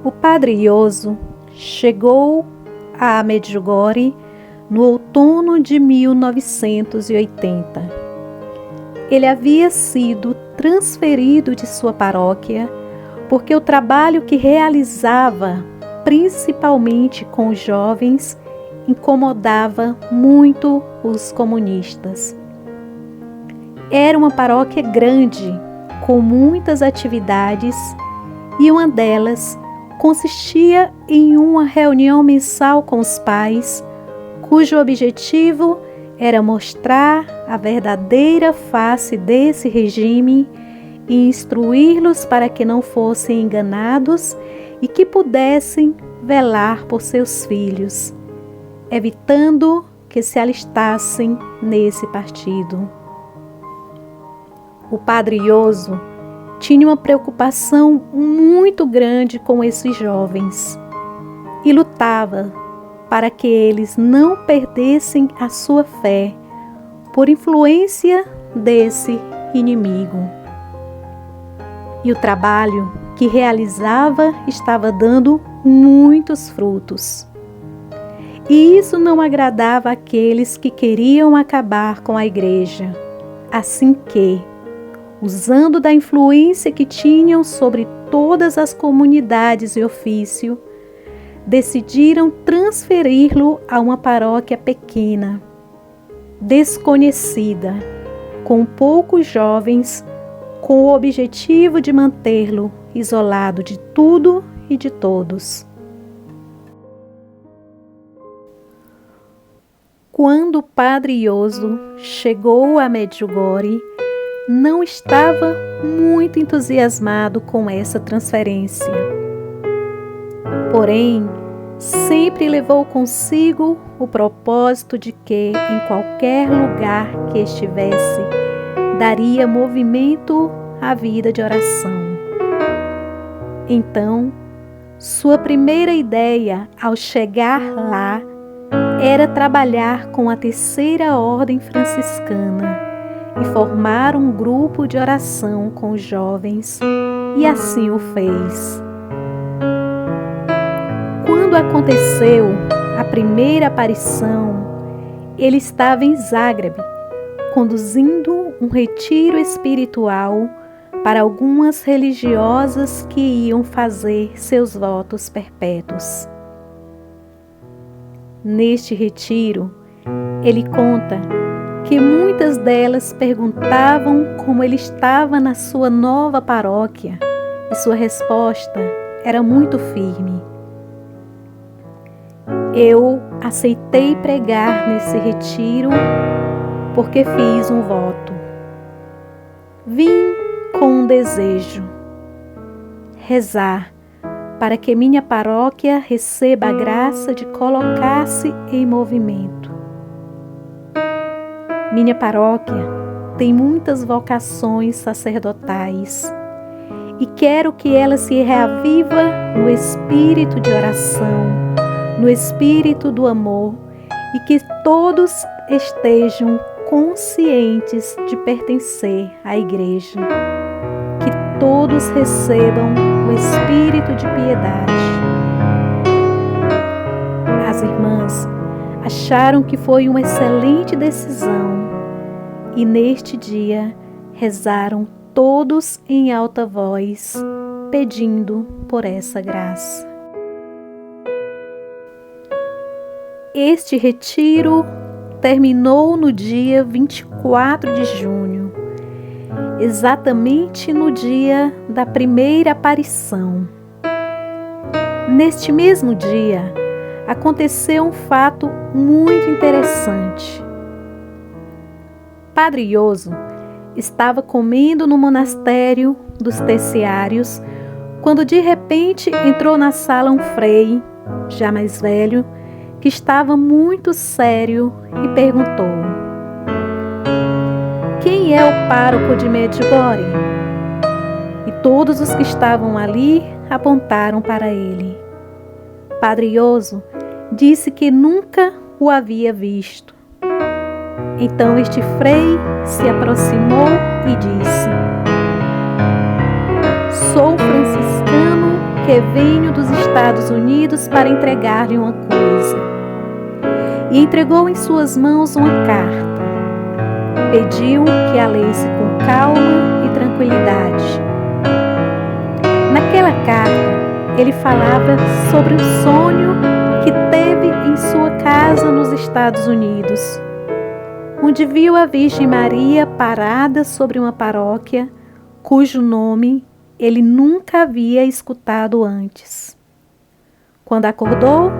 O padre Ioso chegou a Medjugorje no outono de 1980. Ele havia sido transferido de sua paróquia porque o trabalho que realizava, principalmente com os jovens, incomodava muito os comunistas. Era uma paróquia grande, com muitas atividades, e uma delas consistia em uma reunião mensal com os pais, cujo objetivo era mostrar a verdadeira face desse regime e instruí-los para que não fossem enganados e que pudessem velar por seus filhos, evitando que se alistassem nesse partido. O padre Ioso tinha uma preocupação muito grande com esses jovens e lutava para que eles não perdessem a sua fé por influência desse inimigo. E o trabalho que realizava estava dando muitos frutos. E isso não agradava àqueles que queriam acabar com a igreja, assim que, usando da influência que tinham sobre todas as comunidades e ofício, decidiram transferi-lo a uma paróquia pequena, desconhecida, com poucos jovens, com o objetivo de mantê-lo isolado de tudo e de todos. Quando o padre Ioso chegou a Medjugorje, não estava muito entusiasmado com essa transferência. Porém, sempre levou consigo o propósito de que, em qualquer lugar que estivesse, daria movimento à vida de oração. Então, sua primeira ideia ao chegar lá era trabalhar com a terceira ordem franciscana e formar um grupo de oração com os jovens, e assim o fez. Quando aconteceu a primeira aparição, ele estava em Zagreb, conduzindo um retiro espiritual para algumas religiosas que iam fazer seus votos perpétuos. Neste retiro, ele conta que muitas delas perguntavam como ele estava na sua nova paróquia, e sua resposta era muito firme. Eu aceitei pregar nesse retiro porque fiz um voto. Vim com um desejo: rezar para que minha paróquia receba a graça de colocar-se em movimento. Minha paróquia tem muitas vocações sacerdotais e quero que ela se reaviva no espírito de oração, no espírito do amor, e que todos estejam conscientes de pertencer à igreja. Que todos recebam o espírito de piedade. As irmãs acharam que foi uma excelente decisão e neste dia rezaram todos em alta voz, pedindo por essa graça. Este retiro terminou no dia 24 de junho, exatamente no dia da primeira aparição. Neste mesmo dia, aconteceu um fato muito interessante. Padre Ioso estava comendo no monastério dos terciários quando de repente entrou na sala um frei, já mais velho, que estava muito sério e perguntou: "Quem é o pároco de Medjugorje?" E todos os que estavam ali apontaram para ele. Padre Ioso disse que nunca o havia visto. Então este frei se aproximou e disse: "Sou franciscano que porque venho dos Estados Unidos para entregar-lhe uma coisa. E entregou em suas mãos uma carta. Pediu que a lesse com calma e tranquilidade. Naquela carta, ele falava sobre um sonho que teve em sua casa nos Estados Unidos, onde viu a Virgem Maria parada sobre uma paróquia cujo nome ele nunca havia escutado antes. Quando acordou,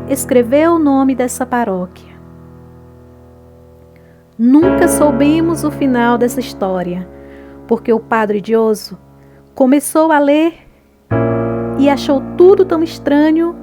escreveu o nome dessa paróquia. Nunca soubemos o final dessa história, porque o padre Dioso começou a ler e achou tudo tão estranho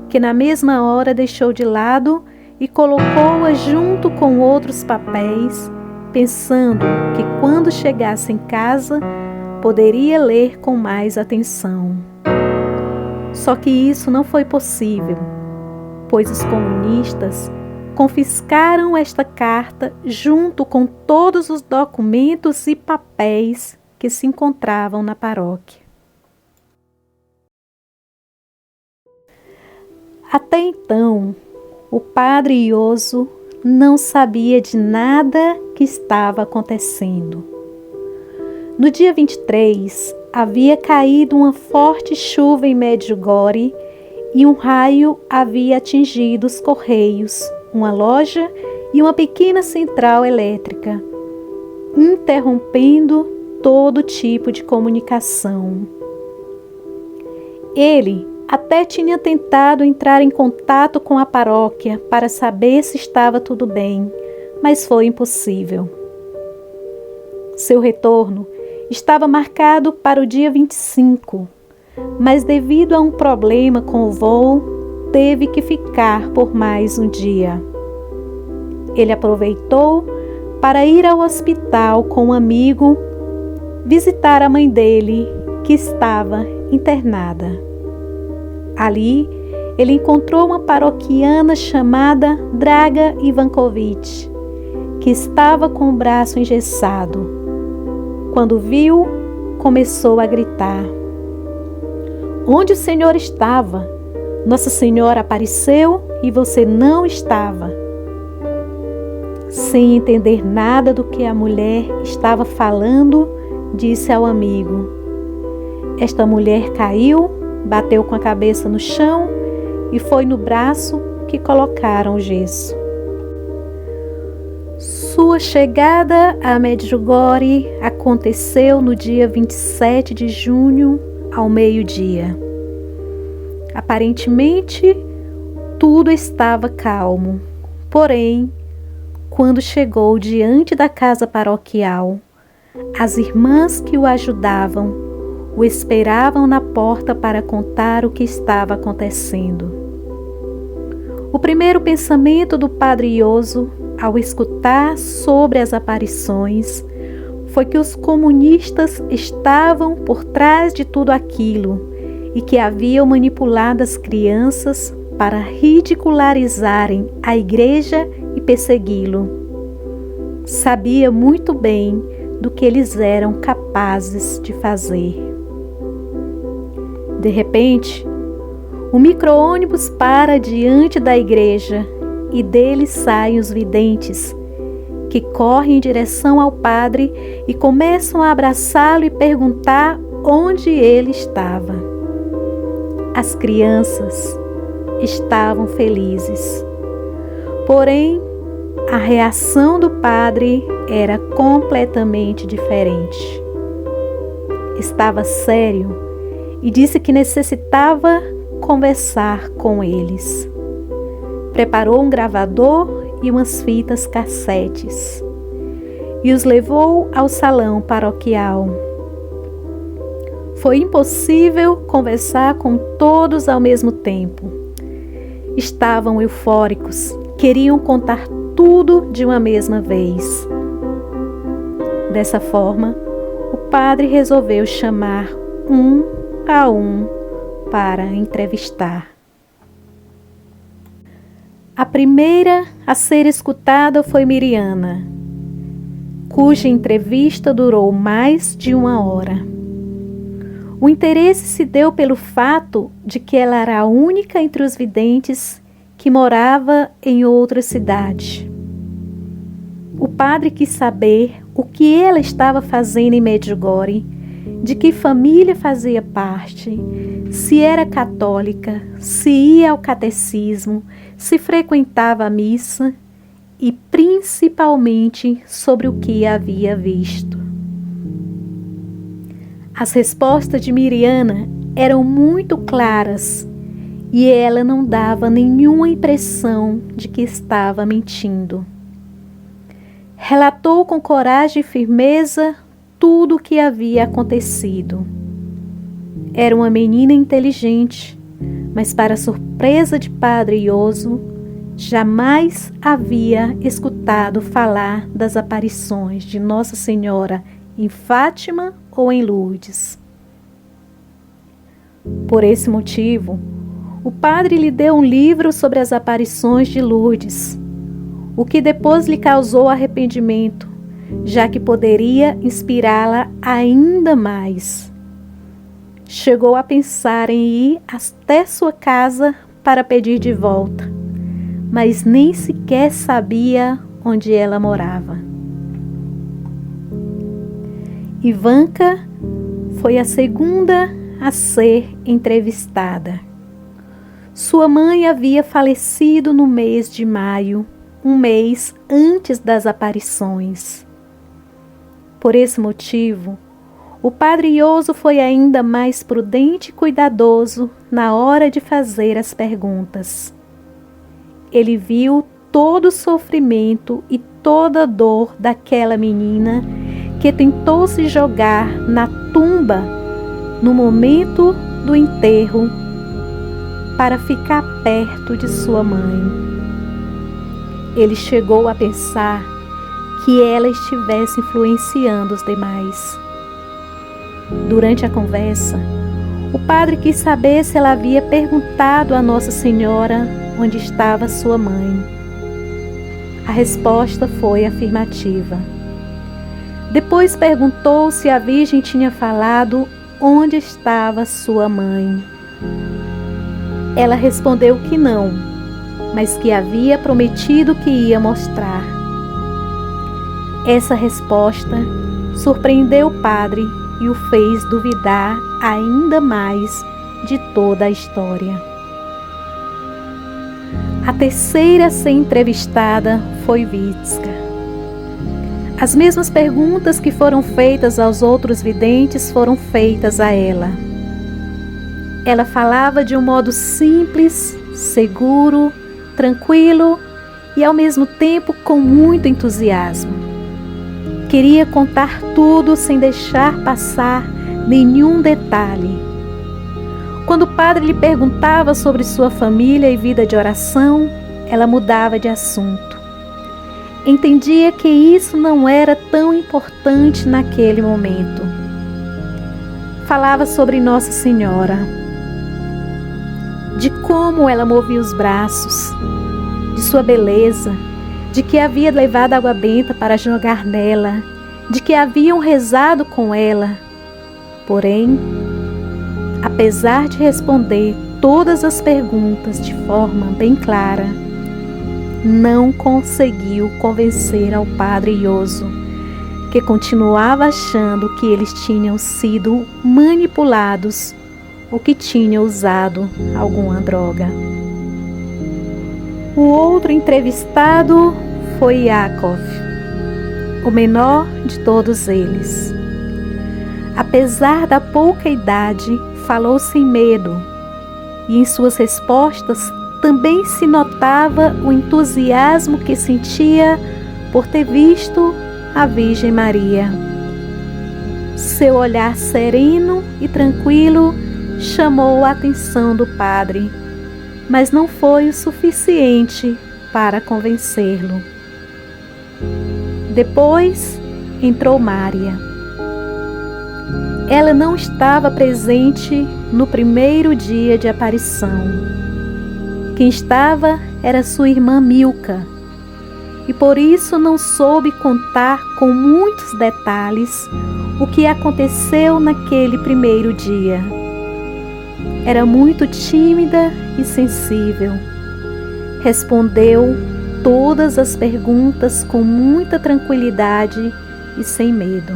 que na mesma hora deixou de lado e colocou-a junto com outros papéis, pensando que quando chegasse em casa poderia ler com mais atenção. Só que isso não foi possível, pois os comunistas confiscaram esta carta junto com todos os documentos e papéis que se encontravam na paróquia. Até então, o padre Ioso não sabia de nada que estava acontecendo. No dia 23, havia caído uma forte chuva em Medjugorje e um raio havia atingido os correios, uma loja e uma pequena central elétrica, interrompendo todo tipo de comunicação. Ele até tinha tentado entrar em contato com a paróquia para saber se estava tudo bem, mas foi impossível. Seu retorno estava marcado para o dia 25, mas devido a um problema com o voo, teve que ficar por mais um dia. Ele aproveitou para ir ao hospital com um amigo visitar a mãe dele, que estava internada. Ali, ele encontrou uma paroquiana chamada Draga Ivankovic, que estava com o braço engessado. Quando viu, começou a gritar: "Onde o senhor estava? Nossa Senhora apareceu e você não estava." Sem entender nada do que a mulher estava falando, disse ao amigo: "Esta mulher caiu, bateu com a cabeça no chão e foi no braço que colocaram o gesso." Sua chegada a Medjugorje aconteceu no dia 27 de junho, ao meio-dia. Aparentemente, tudo estava calmo. Porém, quando chegou diante da casa paroquial, as irmãs que o ajudavam o esperavam na porta para contar o que estava acontecendo. O primeiro pensamento do padre Ioso, ao escutar sobre as aparições, foi que os comunistas estavam por trás de tudo aquilo e que haviam manipulado as crianças para ridicularizarem a igreja e persegui-lo. Sabia muito bem do que eles eram capazes de fazer. De repente, o micro-ônibus para diante da igreja e dele saem os videntes, que correm em direção ao padre e começam a abraçá-lo e perguntar onde ele estava. As crianças estavam felizes. Porém, a reação do padre era completamente diferente. Estava sério e disse que necessitava conversar com eles. Preparou um gravador e umas fitas cassetes e os levou ao salão paroquial. Foi impossível conversar com todos ao mesmo tempo. Estavam eufóricos, queriam contar tudo de uma mesma vez. Dessa forma, o padre resolveu chamar um a um para entrevistar. A primeira a ser escutada foi Miriana, cuja entrevista durou mais de 1 hora. O interesse se deu pelo fato de que ela era a única entre os videntes que morava em outra cidade. O padre quis saber o que ela estava fazendo em Medjugorje, de que família fazia parte, se era católica, se ia ao catecismo, se frequentava a missa e principalmente sobre o que havia visto. As respostas de Miriana eram muito claras e ela não dava nenhuma impressão de que estava mentindo. Relatou com coragem e firmeza tudo o que havia acontecido. Era uma menina inteligente, mas para surpresa de Padre Ioso, jamais havia escutado falar das aparições de Nossa Senhora em Fátima ou em Lourdes. Por esse motivo, o padre lhe deu um livro sobre as aparições de Lourdes, o que depois lhe causou arrependimento, já que poderia inspirá-la ainda mais. Chegou a pensar em ir até sua casa para pedir de volta, mas nem sequer sabia onde ela morava. Ivanka foi a segunda a ser entrevistada. Sua mãe havia falecido no mês de maio, um mês antes das aparições. Por esse motivo, o padre Ioso foi ainda mais prudente e cuidadoso na hora de fazer as perguntas. Ele viu todo o sofrimento e toda a dor daquela menina que tentou se jogar na tumba no momento do enterro para ficar perto de sua mãe. Ele chegou a pensar que ela estivesse influenciando os demais. Durante a conversa, o padre quis saber se ela havia perguntado a Nossa Senhora onde estava sua mãe. A resposta foi afirmativa. Depois perguntou se a Virgem tinha falado onde estava sua mãe. Ela respondeu que não, mas que havia prometido que ia mostrar. Essa resposta surpreendeu o padre e o fez duvidar ainda mais de toda a história. A terceira a ser entrevistada foi Vitska. As mesmas perguntas que foram feitas aos outros videntes foram feitas a ela. Ela falava de um modo simples, seguro, tranquilo e ao mesmo tempo com muito entusiasmo. Queria contar tudo sem deixar passar nenhum detalhe. Quando o padre lhe perguntava sobre sua família e vida de oração, ela mudava de assunto. Entendia que isso não era tão importante naquele momento. Falava sobre Nossa Senhora, de como ela movia os braços, de sua beleza, de que havia levado água benta para jogar nela, de que haviam rezado com ela. Porém, apesar de responder todas as perguntas de forma bem clara, não conseguiu convencer ao padre Ioso, que continuava achando que eles tinham sido manipulados ou que tinham usado alguma droga. O outro entrevistado foi Yakov, o menor de todos eles. Apesar da pouca idade, falou sem medo, e em suas respostas também se notava o entusiasmo que sentia por ter visto a Virgem Maria. Seu olhar sereno e tranquilo chamou a atenção do padre, mas não foi o suficiente para convencê-lo. Depois entrou Mária. Ela não estava presente no primeiro dia de aparição. Quem estava era sua irmã Milka, e por isso não soube contar com muitos detalhes o que aconteceu naquele primeiro dia. Era muito tímida e sensível. Respondeu todas as perguntas com muita tranquilidade e sem medo.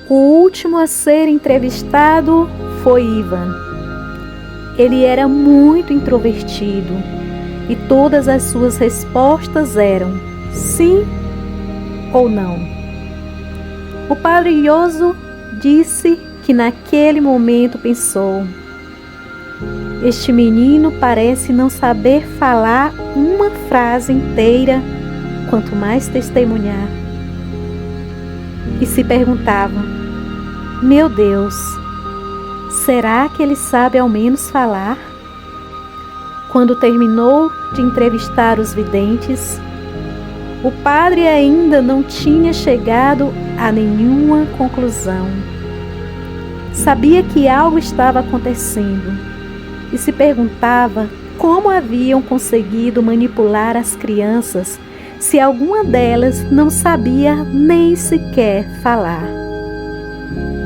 O último a ser entrevistado foi Ivan. Ele era muito introvertido e todas as suas respostas eram sim ou não. O padre Ioso disse que naquele momento pensou: este menino parece não saber falar uma frase inteira, quanto mais testemunhar. E se perguntava: meu Deus, será que ele sabe ao menos falar? Quando terminou de entrevistar os videntes, o padre ainda não tinha chegado a nenhuma conclusão. Sabia que algo estava acontecendo e se perguntava como haviam conseguido manipular as crianças se alguma delas não sabia nem sequer falar.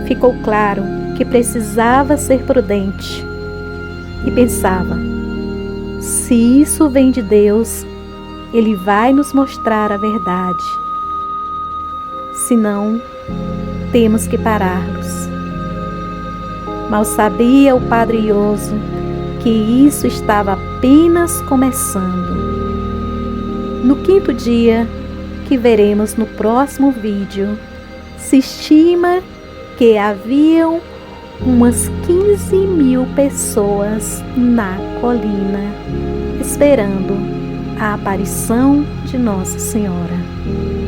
Ficou claro que precisava ser prudente e pensava: se isso vem de Deus, Ele vai nos mostrar a verdade. Senão, temos que pará-los. Mal sabia o padre Ioso que isso estava apenas começando. No quinto dia, que veremos no próximo vídeo, se estima que haviam umas 15.000 pessoas na colina, esperando a aparição de Nossa Senhora.